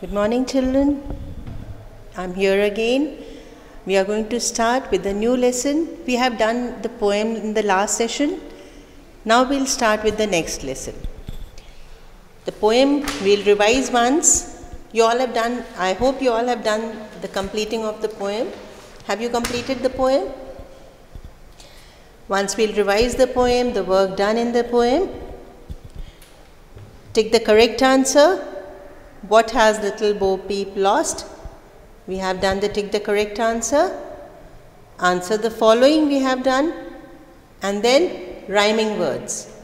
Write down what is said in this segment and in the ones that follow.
Good morning, children. I'm here again. We are going to start with a new lesson. We have done the poem in the last session. Now we'll start with the next lesson. The poem we'll revise once. You all have done, I hope you all have done the completing of the poem. Have you completed the poem? Once we'll revise the poem, the work done in the poem. Take the correct answer. What has little Bo Peep lost? We have done the tick the correct answer. Answer the following we have done. And then rhyming words.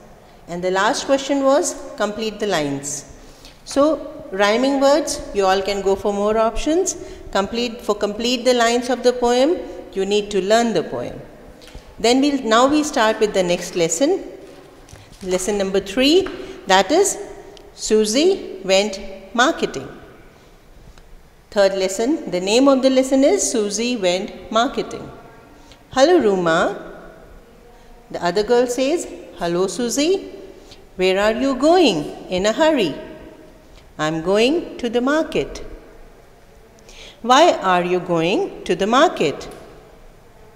And the last question was complete the lines. So rhyming words, you all can go for more options. Complete the lines of the poem, you need to learn the poem. Then now we start with the next lesson. Lesson number 3, that is Susie went marketing. Third lesson, the name of the lesson is Susie went marketing. Hello Ruma. The other girl says, hello Susie. Where are you going in a hurry? I'm going to the market. Why are you going to the market?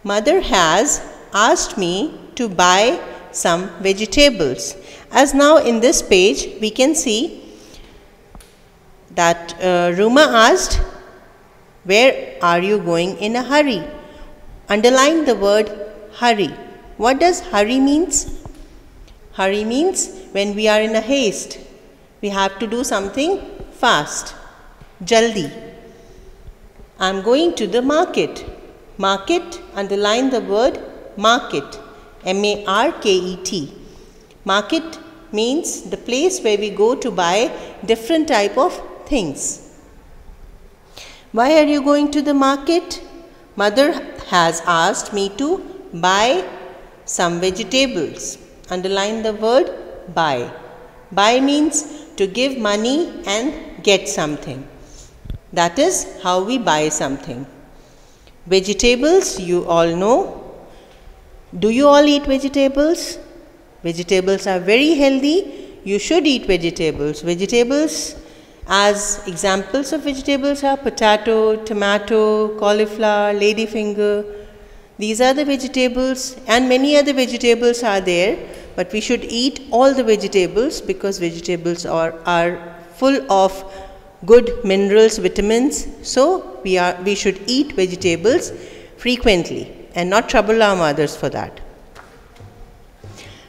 Mother has asked me to buy some vegetables. As now in this page we can see that Ruma asked, where are you going in a hurry? Underline the word hurry. What does hurry means? Hurry means when we are in a haste. We have to do something fast. Jaldi. I am going to the market. Market, underline the word market. M-A-R-K-E-T. Market means the place where we go to buy different type of things. Why are you going to the market? Mother has asked me to buy some vegetables. Underline the word buy. Buy means to give money and get something. That is how we buy something. Vegetables, you all know. Do you all eat vegetables? Vegetables are very healthy. You should eat vegetables. Vegetables, as examples of vegetables are potato, tomato, cauliflower, ladyfinger. These are the vegetables, and many other vegetables are there, but we should eat all the vegetables because vegetables are full of good minerals, vitamins. So we should eat vegetables frequently and not trouble our mothers for that.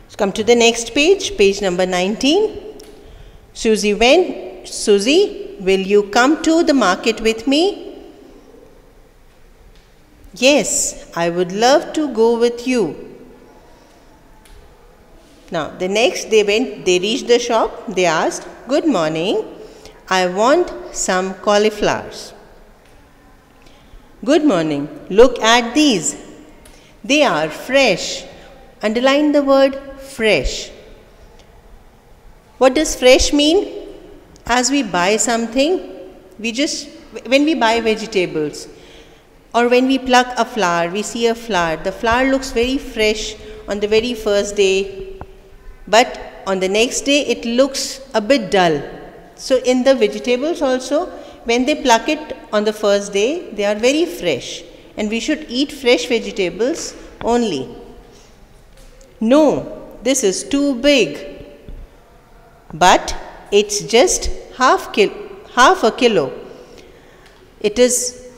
So come to the next page, page number 19. Susie, will you come to the market with me? Yes, I would love to go with you. Now, the next they reached the shop, they asked, good morning, I want some cauliflowers. Good morning, look at these. They are fresh. Underline the word fresh. What does fresh mean? As we buy something, when we buy vegetables or when we pluck a flower, we see a flower. The flower looks very fresh on the very first day, but on the next day it looks a bit dull. So in the vegetables also, when they pluck it on the first day, they are very fresh, and we should eat fresh vegetables only. No, this is too big, but it's just half a kilo. It is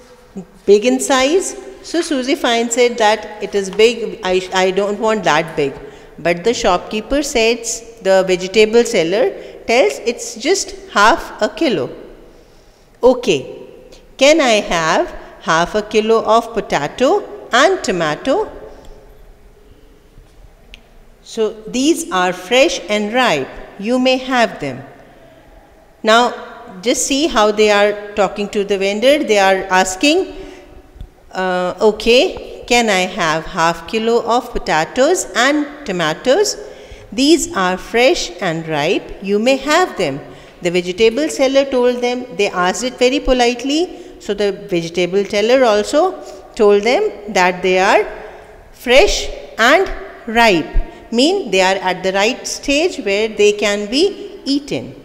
big in size. So Susie finds it that it is big. I don't want that big. But the shopkeeper says, the vegetable seller tells it's just half a kilo. Okay, can I have half a kilo of potato and tomato? So these are fresh and ripe. You may have them. Now just see how they are talking to the vendor. They are asking, okay, can I have half kilo of potatoes and tomatoes? These are fresh and ripe. You may have them. The vegetable seller told them, they asked it very politely. So the vegetable seller also told them that they are fresh and ripe. Mean they are at the right stage where they can be eaten.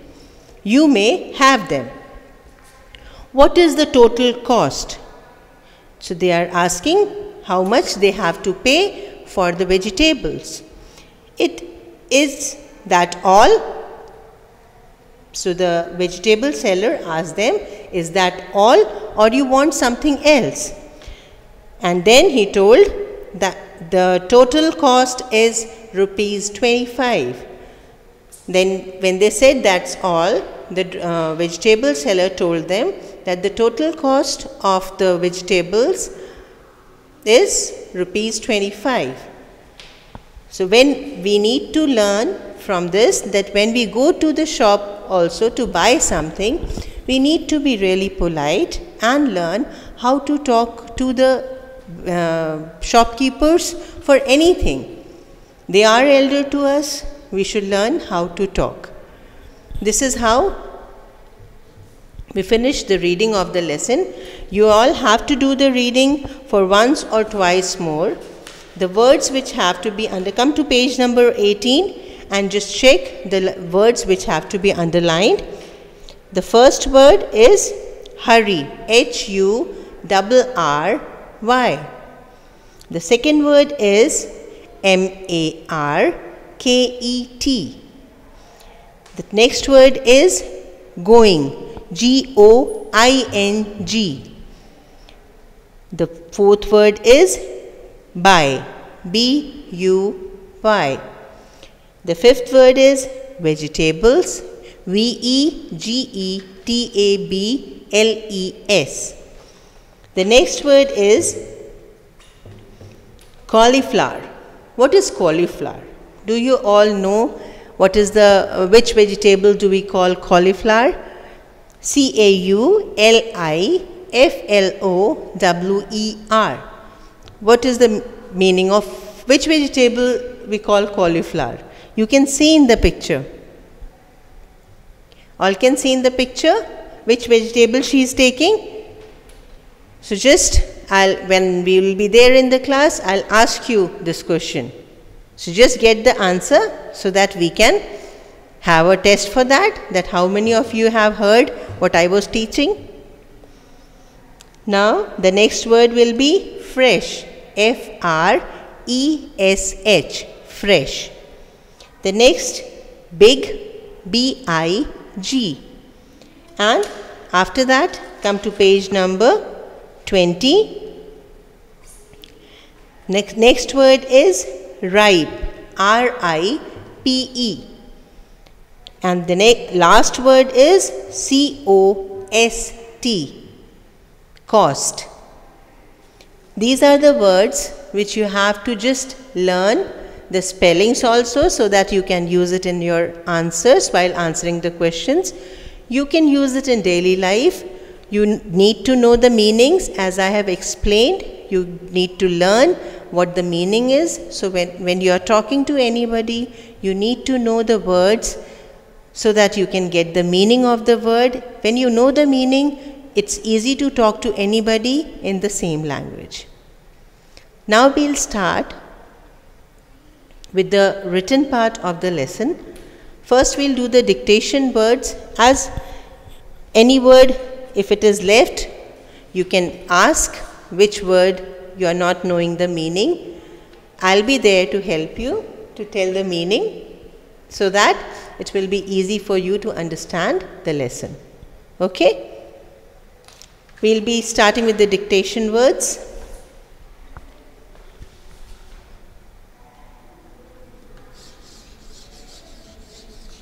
You may have them. What is the total cost? So they are asking how much they have to pay for the vegetables. It is that all? So the vegetable seller asked them, is that all or you want something else? And then he told that the total cost is rupees 25. Then when they said that's all, the vegetable seller told them that the total cost of the vegetables is rupees 25. So when we need to learn from this that when we go to the shop also to buy something, we need to be really polite and learn how to talk to the shopkeepers for anything. They are elder to us, we should learn how to talk. This is how we finish the reading of the lesson. You all have to do the reading for once or twice more. The words which have to be come to page number 18 and just check the words which have to be underlined. The first word is hurry, H-U-R-R-Y. The second word is M-A-R-K-E-T. The next word is going, G-O-I-N-G. The fourth word is buy, B-U-Y. The fifth word is vegetables, V-E-G-E-T-A-B-L-E-S. The next word is cauliflower. What is cauliflower? Do you all know what is which vegetable do we call cauliflower? C-A-U-L-I-F-L-O-W-E-R. What is the meaning of which vegetable we call cauliflower? You can see in the picture. All can see in the picture which vegetable she is taking. So just when we will be there in the class, I'll ask you this question. So just get the answer so that we can have a test for that how many of you have heard what I was teaching. Now the next word will be fresh, F-R-E-S-H, fresh. The next big, B-I-G. And after that come to page number 20. Next word is ripe, R-I-P-E. And the last word is C-O-S-T, cost. These are the words which you have to just learn the spellings also so that you can use it in your answers while answering the questions. You can use it in daily life. You need to know the meanings as I have explained. You need to learn what the meaning is. So when you are talking to anybody, you need to know the words so that you can get the meaning of the word. When you know the meaning, it's easy to talk to anybody in the same language. Now we'll start with the written part of the lesson. First we'll do the dictation words. As any word, if it is left, you can ask which word you are not knowing the meaning. I'll be there to help you to tell the meaning so that it will be easy for you to understand the lesson. Okay? We'll be starting with the dictation words.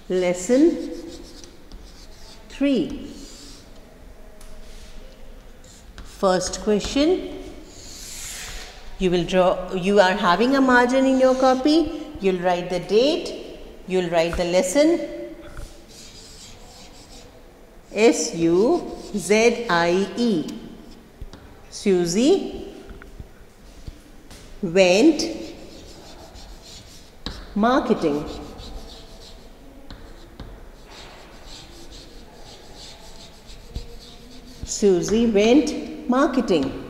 Lesson 3. First question. You are having a margin in your copy. You'll write the date. You'll write the lesson. S-U-Z-I-E. Susie went marketing. Susie went marketing.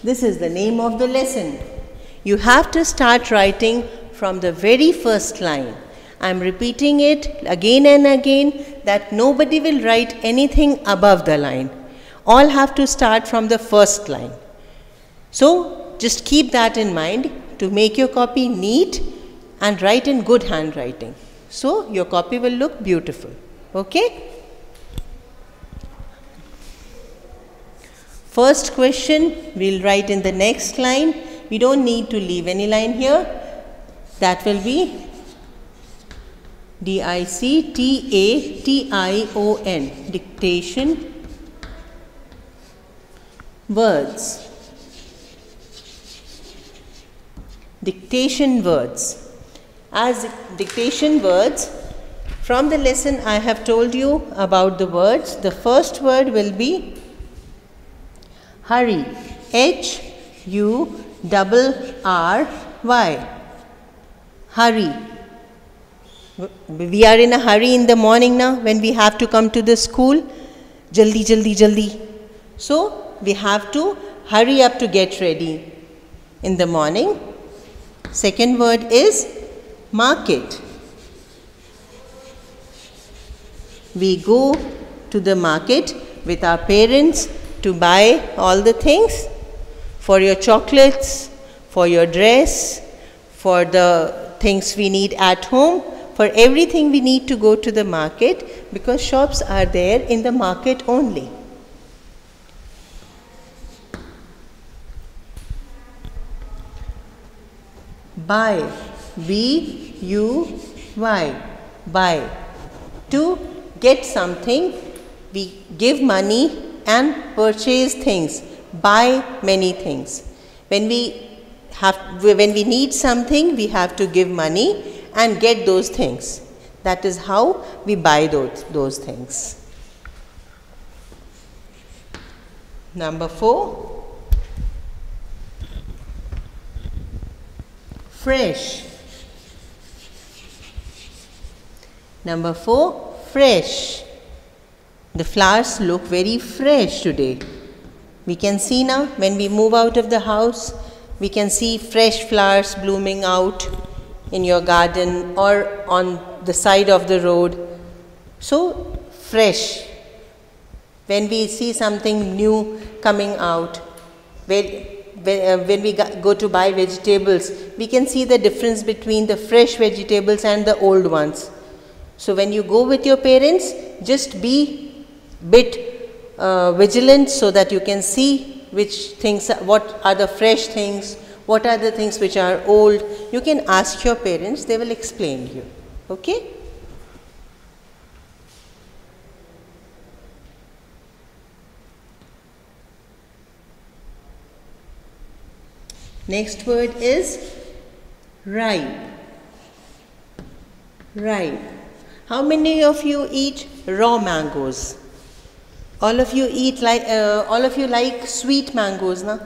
This is the name of the lesson. You have to start writing from the very first line. I am repeating it again and again that nobody will write anything above the line. All have to start from the first line. So just keep that in mind to make your copy neat and write in good handwriting. So your copy will look beautiful. Okay? First question we'll write in the next line. We don't need to leave any line here. That will be dictation, dictation, words. Dictation words. As dictation words, from the lesson I have told you about the words. The first word will be hurry. H-U-R-R-Y. Hurry. We are in a hurry in the morning now when we have to come to the school. Jaldi, jaldi, jaldi. So we have to hurry up to get ready in the morning. Second word is market. We go to the market with our parents to buy all the things for your chocolates, for your dress, for the things we need at home. For everything we need to go to the market because shops are there in the market only. Buy. B-U-Y. Buy. To get something, we give money and purchase things. Buy many things. When we need something, we have to give money and get those things. That is how we buy those things. Number 4. Fresh. Number 4. Fresh. The flowers look very fresh today. We can see now when we move out of the house, we can see fresh flowers blooming out in your garden or on the side of the road. So fresh. When we see something new coming out, when we go to buy vegetables, we can see the difference between the fresh vegetables and the old ones. So when you go with your parents, just be bit vigilant so that you can see what are the fresh things, what are the things which are old. You can ask your parents, they will explain you. Okay? Next word is ripe. Ripe. How many of you eat raw mangoes? All of you like sweet mangoes, na?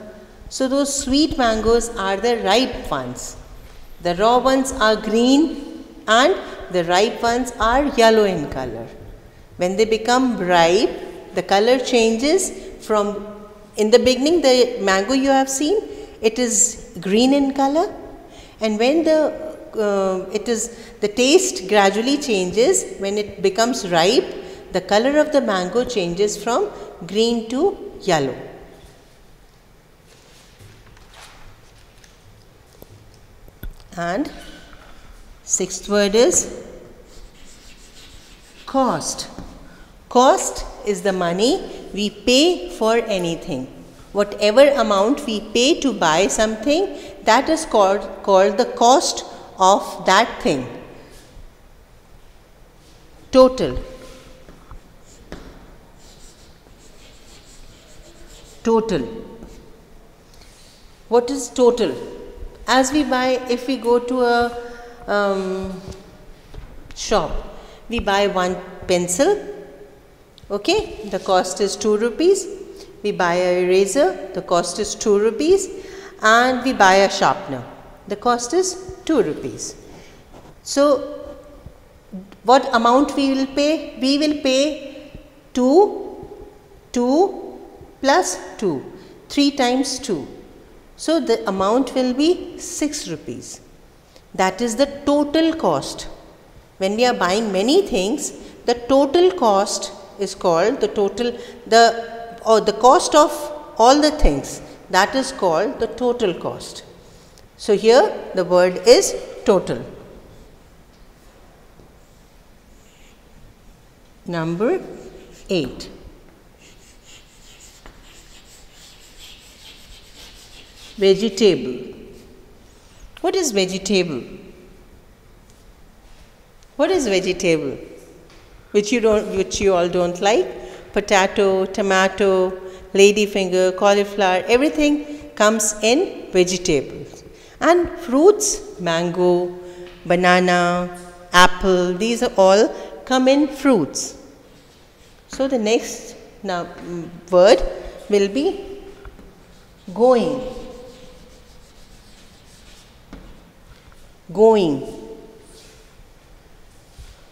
So those sweet mangoes are the ripe ones. The raw ones are green and the ripe ones are yellow in color. When they become ripe, the color changes from, in the beginning the mango you have seen, it is green in color, and when the taste gradually changes. When it becomes ripe, the color of the mango changes from green to yellow. And sixth word is cost. Cost is the money we pay for anything. Whatever amount we pay to buy something, that is called the cost of that thing. Total. Total. What is total? As we buy, if we go to a shop, we buy one pencil, okay, the cost is 2 rupees. We buy a eraser, the cost is 2 rupees, and we buy a sharpener, the cost is 2 rupees. So what amount we will pay? We will pay 2 plus 2, 3 times 2. So the amount will be 6 rupees. That is the total cost. When we are buying many things, the total cost is called or the cost of all the things, that is called the total cost. So here the word is total. Number 8. Vegetable. What is vegetable? What is vegetable? Which you all don't like? Potato, tomato, ladyfinger, cauliflower, everything comes in vegetables. And fruits, mango, banana, apple, these are all come in fruits. So the next word will be going. Going.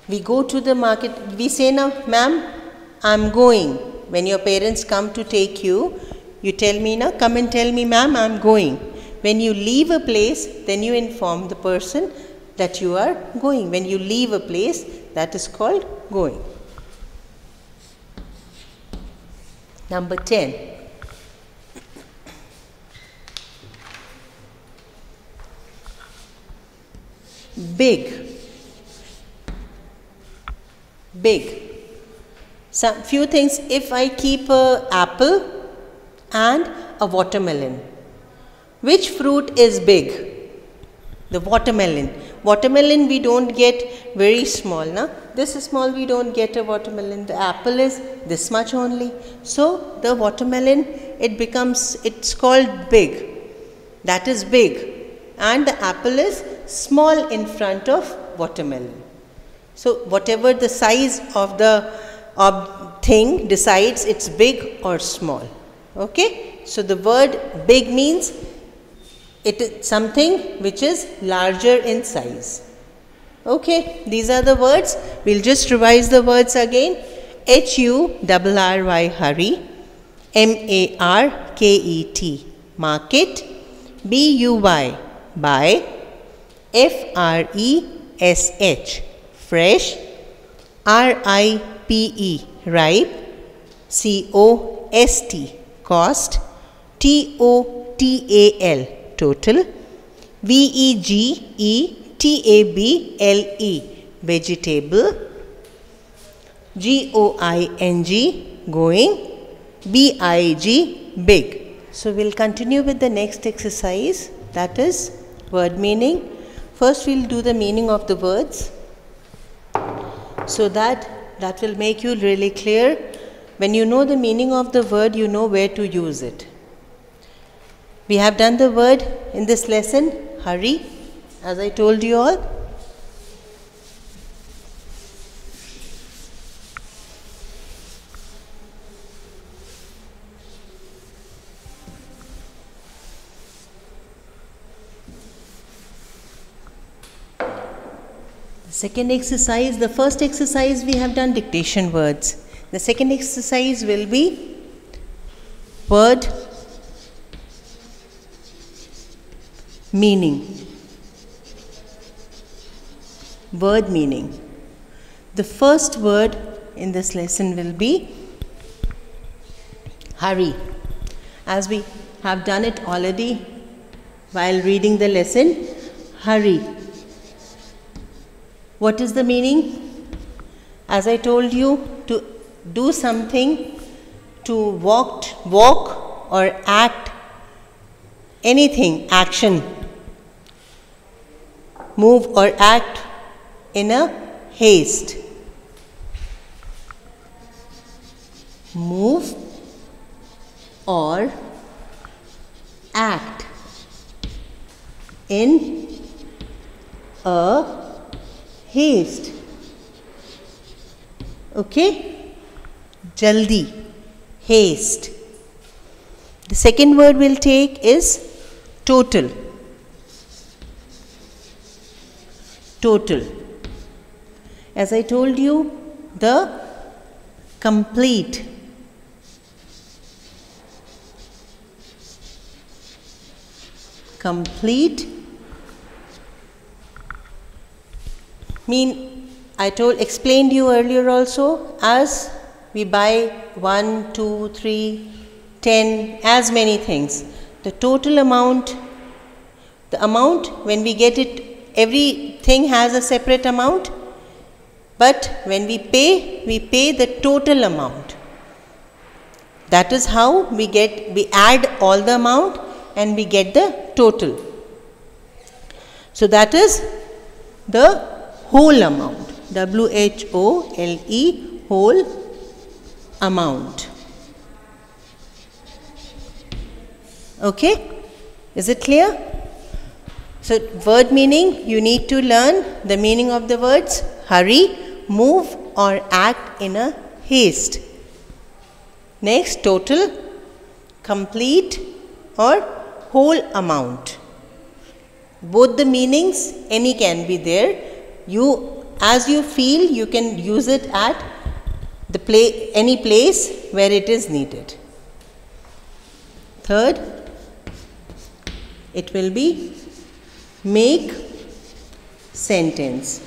We go to the market, we say now, ma'am, I'm going. When your parents come to take you, you tell me now, come and tell me, ma'am, I'm going. When you leave a place, then you inform the person that you are going. When you leave a place, that is called going. Number 10. Big. Big. Some few things. If I keep an apple and a watermelon, which fruit is big? The watermelon. Watermelon we don't get very small. Na? This is small, we don't get a watermelon. The apple is this much only. So the watermelon, it's called big. That is big. And the apple is small in front of watermelon. So whatever the size of the thing decides it's big or small. Okay? So the word big means it is something which is larger in size. Okay, these are the words. We'll just revise the words again. H-U-R-R-Y, hurry. M-A-R-K-E-T, market. B-U-Y, buy. F-R-E-S-H, fresh. R-I-P-E, ripe. C-O-S-T, cost. T-O-T-A-L, total. V-E-G-E-T-A-B-L-E, vegetable. G-O-I-N-G, going. B-I-G, big. So we'll continue with the next exercise, that is word meaning. First we'll do the meaning of the words, so that will make you really clear. When you know the meaning of the word, you know where to use it. We have done the word in this lesson, hurry, as I told you all. Second exercise, the first exercise we have done dictation words. The second exercise will be word meaning. Word meaning. The first word in this lesson will be hurry. As we have done it already while reading the lesson, hurry. What is the meaning? As I told you, to do something, to walk or act, anything, action, move or act in a haste. Move or act in a haste. Okay? Jaldi, haste. The second word we'll take is total. Total. As I told you, the complete. Complete I explained you earlier also as we buy 1, 2, 3, 10, as many things. The total amount, the amount when we get it, everything has a separate amount, but when we pay the total amount. That is how we add all the amount and we get the total. So that is the whole amount, WHOLE, whole amount. Okay, is it clear? So word meaning, you need to learn the meaning of the words hurry, move or act in a haste. Next, total, complete or whole amount. Both the meanings, any can be there. As you feel, you can use it at any place where it is needed. Third, it will be make sentence.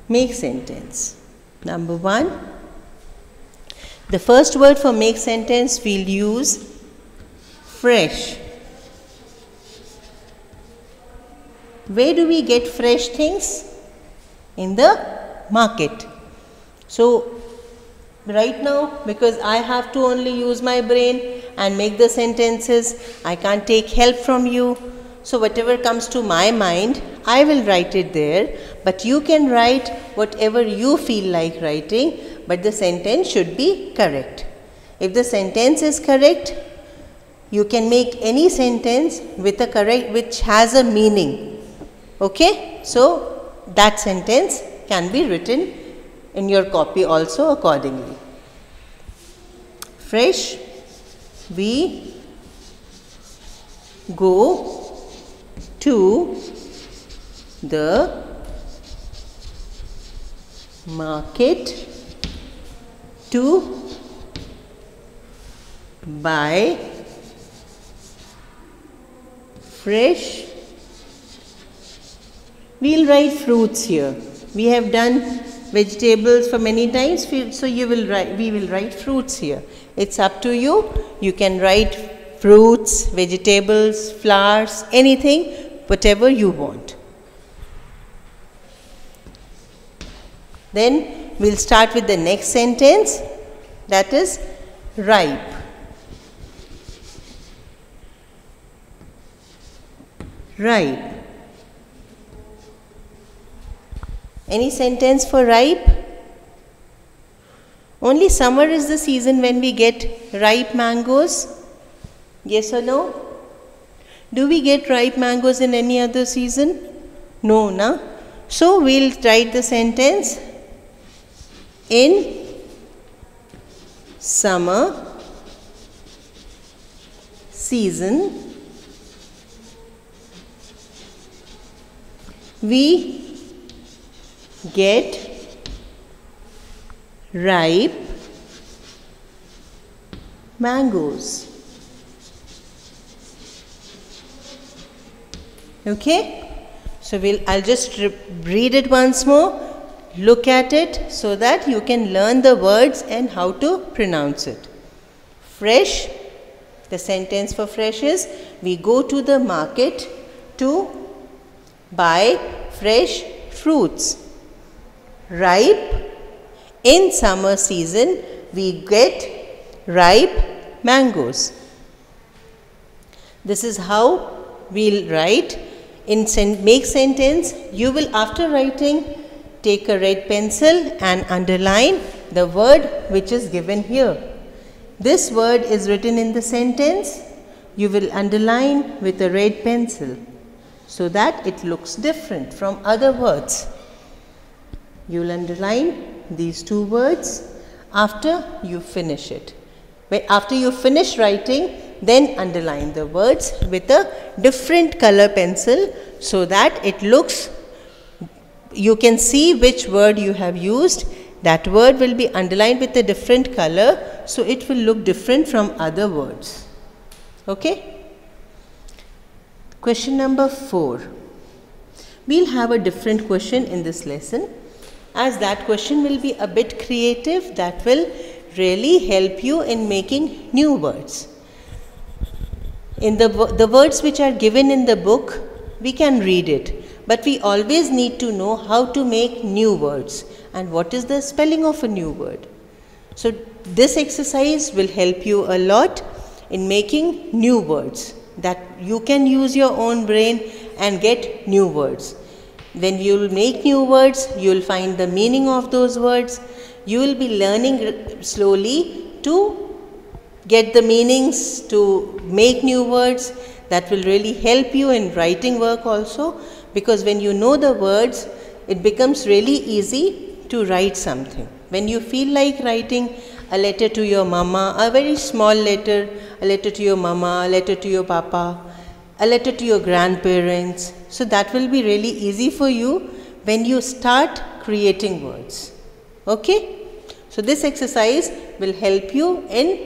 Make sentence. Number 1, the first word for make sentence we'll use fresh. Where do we get fresh things? In the market. So right now, because I have to only use my brain and make the sentences, I can't take help from you. So whatever comes to my mind, I will write it there, but you can write whatever you feel like writing, but the sentence should be correct. If the sentence is correct, you can make any sentence with a correct, which has a meaning. Okay? So that sentence can be written in your copy also accordingly. Fresh, we go to the market to buy fresh. We'll write fruits here. We have done vegetables for many times, so we will write fruits here. It's up to you. You can write fruits, vegetables, flowers, anything, whatever you want. Then we'll start with the next sentence, that is ripe. Ripe. Any sentence for ripe? Only summer is the season when we get ripe mangoes. Yes or no? Do we get ripe mangoes in any other season? No, na? So we'll write the sentence in summer season we get ripe mangoes. Okay? So I'll just read it once more. Look at it so that you can learn the words and how to pronounce it. Fresh, the sentence for fresh is, we go to the market to buy fresh fruits. Ripe, in summer season we get ripe mangoes. This is how we'll write. In make sentence, you will, after writing, take a red pencil and underline the word which is given here. This word is written in the sentence. You will underline with a red pencil so that it looks different from other words. You will underline these two words after you finish it. After you finish writing, then underline the words with a different color pencil so that it looks, you can see which word you have used. That word will be underlined with a different color, so it will look different from other words. Okay? Question number 4. We'll have a different question in this lesson. as that question will be a bit creative. That will really help you in making new words. In the words which are given in the book, we can read it, but we always need to know how to make new words and what is the spelling of a new word. So this exercise will help you a lot in making new words, that you can use your own brain and get new words. When you will make new words, you will find the meaning of those words. You will be learning slowly to get the meanings, to make new words. That will really help you in writing work also, because when you know the words, it becomes really easy to write something. When you feel like writing a letter to your mama, a very small letter, a letter to your mama, a letter to your papa, a letter to your grandparents, so that will be really easy for you when you start creating words. Okay? So this exercise will help you in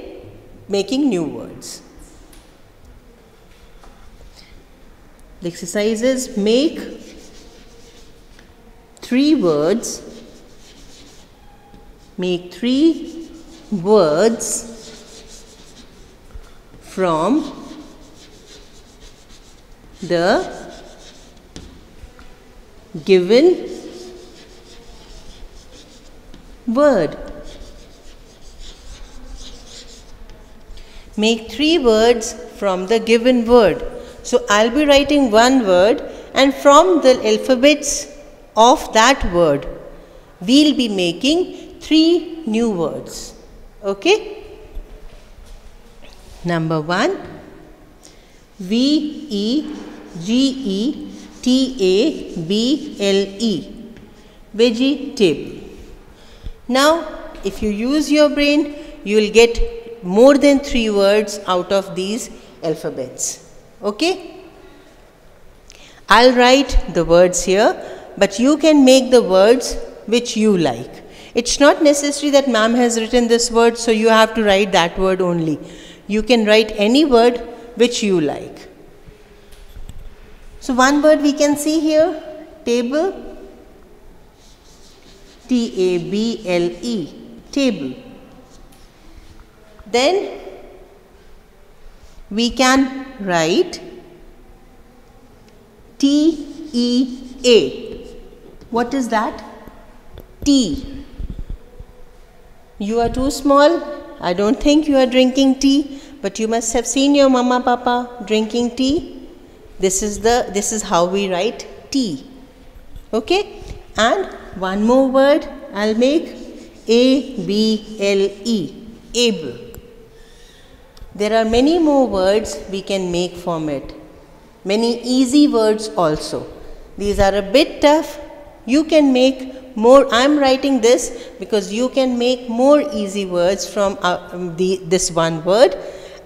making new words. The exercise is make 3 words. Make 3 words from the given word. Make 3 words from the given word. So I'll be writing one word, and from the alphabets of that word, we'll be making 3 new words. Okay? Number 1, V-E-G-E-T-A-B-L-E, vegetable. Now, if you use your brain, you will get more than 3 words out of these alphabets. Okay? I'll write the words here, but you can make the words which you like. It's not necessary that ma'am has written this word, so you have to write that word only. You can write any word which you like. So one word we can see here, table, T-A-B-L-E, table. Then we can write T-E-A. What is that? Tea. You are too small. I don't think you are drinking tea, but you must have seen your mama papa drinking tea. This is how we write tea. Okay? And one more word I'll make, A-B-L-E, able. There are many more words we can make from it. Many easy words also. These are a bit tough. You can make more. I'm writing this because you can make more easy words from this one word,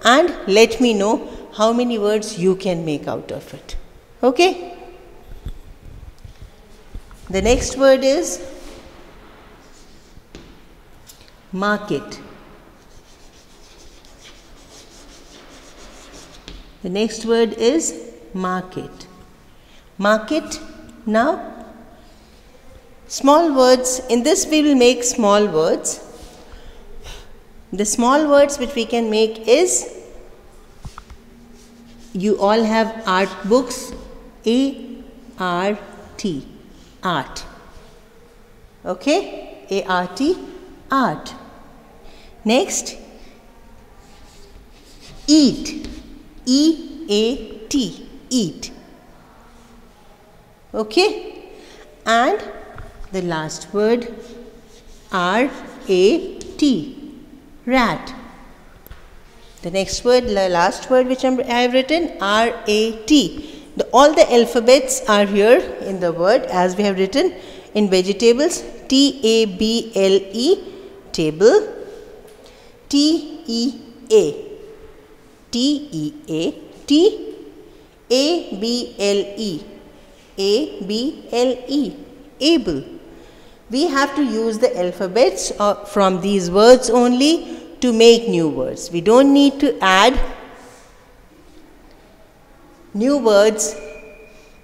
and let me know how many words you can make out of it. Okay? The next word is market. The next word is market. Market. Now, small words. In this we will make small words. The small words which we can make is, you all have art books, A-R-T, art. Okay? A-R-T, art. Next, eat, E-A-T, eat. Okay? And the last word, R-A-T, rat. The next word, the last word which I have written, R-A-T. All the alphabets are here in the word as we have written in vegetables, T-A-B-L-E, table, T-E-A, T-E-A-T, A-B-L-E, A-B-L-E, able. We have to use the alphabets from these words only to make new words. We don't need to add new words,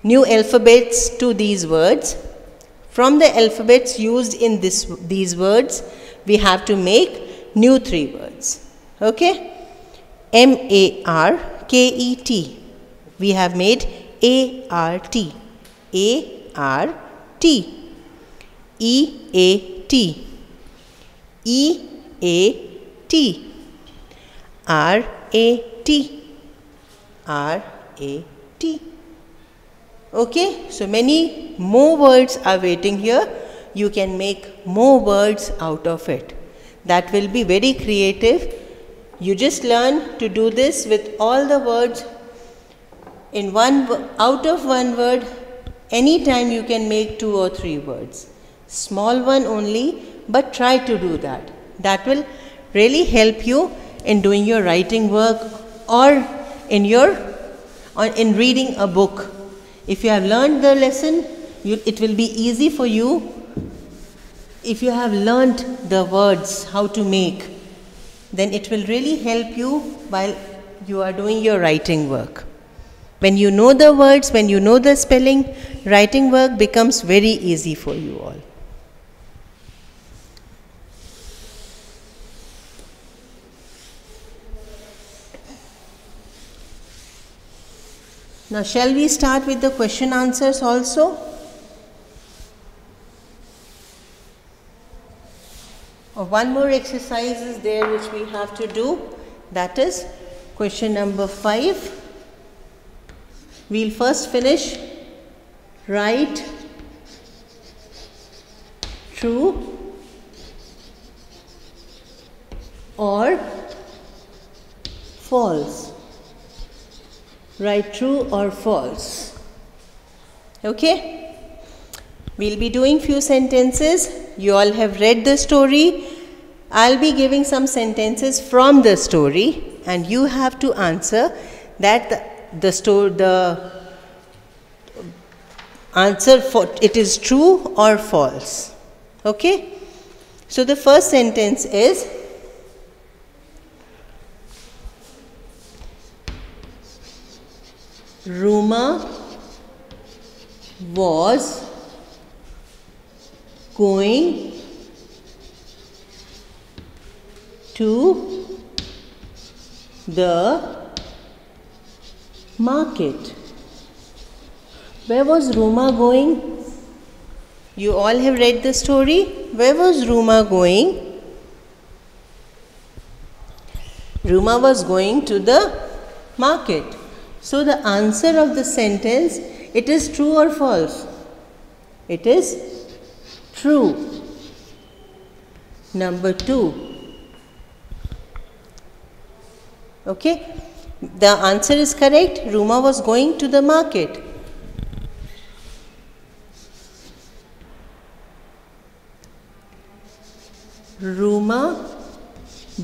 new alphabets to these words. From the alphabets used in these words, we have to make new 3 words. Okay? M-A-R-K-E-T. We have made A-R-T. A-R-T. E-A-T. E-A-T. R-A-T. R-A-T. Okay, so many more words are waiting here. You can make more words out of it. That will be very creative. You just learn to do this with all the words in out of one word. Anytime you can make 2 or 3 words. Small one only, but try to do that. That will really help you in doing your writing work or in reading a book. If you have learned the lesson, it will be easy for you. If you have learned the words, how to make, then it will really help you while you are doing your writing work. When you know the words, when you know the spelling, writing work becomes very easy for you all. Now, shall we start with the question answers also? One more exercise is there which we have to do. That is question number 5. We'll first finish. Write true or false. Write true or false. Okay? We'll be doing few sentences. You all have read the story. I'll be giving some sentences from the story and you have to answer that the answer for it is true or false. Okay? So the first sentence is, Ruma was going to the market. Where was Ruma going? You all have read the story. Where was Ruma going? Ruma was going to the market. So the answer of the sentence, it is true or false? It is true. Number 2. Okay? The answer is correct. Ruma was going to the market. Ruma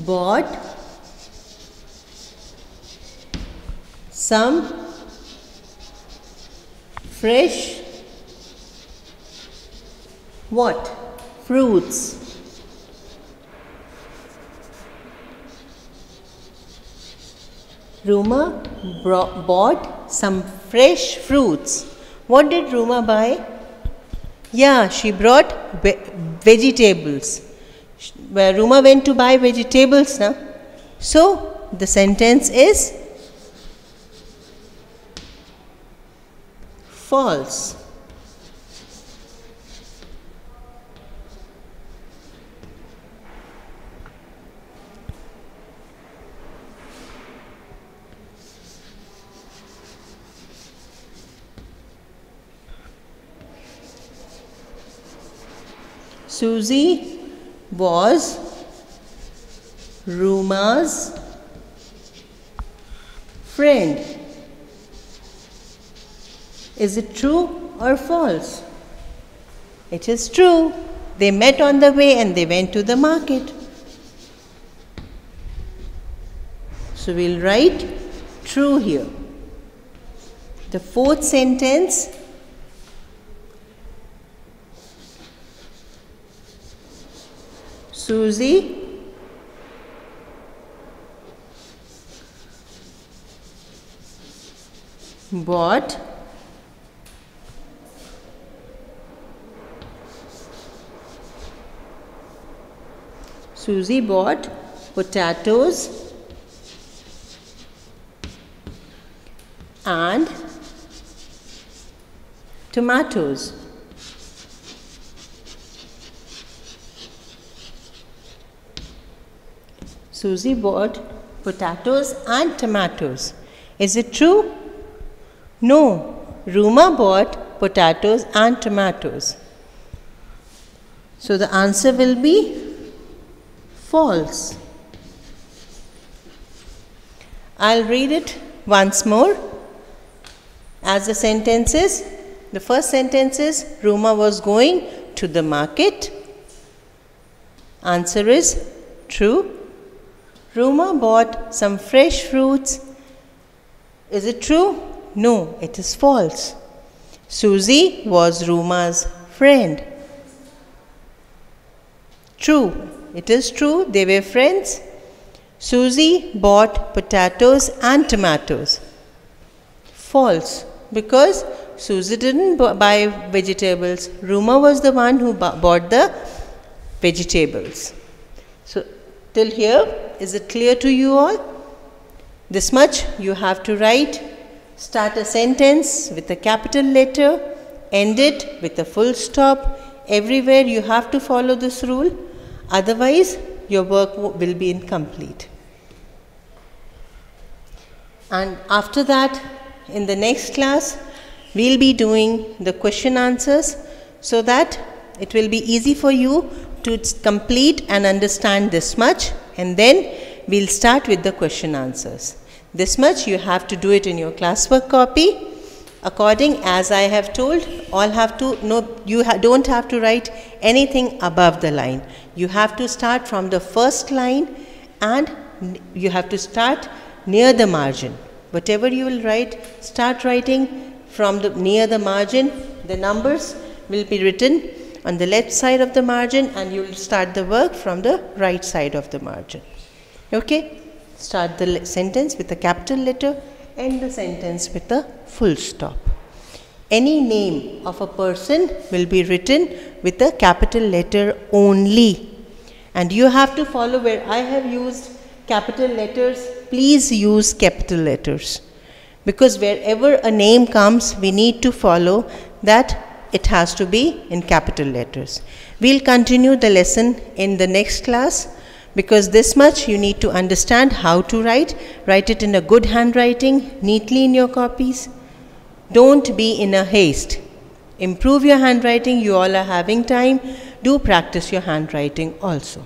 bought some fresh what? Fruits. Ruma bought some fresh fruits. What did Ruma buy? Yeah, she brought vegetables. Where Ruma went to buy vegetables now. So the sentence is false. Susie was Ruma's friend. Is it true or false? It is true. They met on the way and they went to the market. So we'll write true here. The fourth sentence, Susie bought Susie bought potatoes and tomatoes. Susie bought potatoes and tomatoes. Is it true? No. Ruma bought potatoes and tomatoes. So the answer will be false. I'll read it once more as the sentences. The first sentence is Ruma was going to the market. Answer is true. Ruma bought some fresh fruits. Is it true? No, it is false. Susie was Ruma's friend. True. It is true, they were friends. Susie bought potatoes and tomatoes. False, because Susie didn't buy vegetables. Ruma was the one who bought the vegetables. So, till here, is it clear to you all? This much you have to write. Start a sentence with a capital letter, end it with a full stop. Everywhere you have to follow this rule, otherwise your work will be incomplete. And after that, in the next class, we'll be doing the question answers so that it will be easy for you to complete and understand this much, and then we'll start with the question answers. This much you have to do it in your classwork copy. According as I have told, all have to know, you don't have to write anything above the line. You have to start from the first line and you have to start near the margin. Whatever you will write, start writing from near the margin. The numbers will be written on the left side of the margin and you will start the work from the right side of the margin. Okay? Start the sentence with a capital letter, end the sentence with a full stop. Any name of a person will be written with a capital letter only. And you have to follow where I have used capital letters, please use capital letters. Because wherever a name comes, we need to follow that it has to be in capital letters. We'll continue the lesson in the next class. Because this much you need to understand how to write. Write it in a good handwriting, neatly in your copies. Don't be in a haste. Improve your handwriting. You all are having time. Do practice your handwriting also.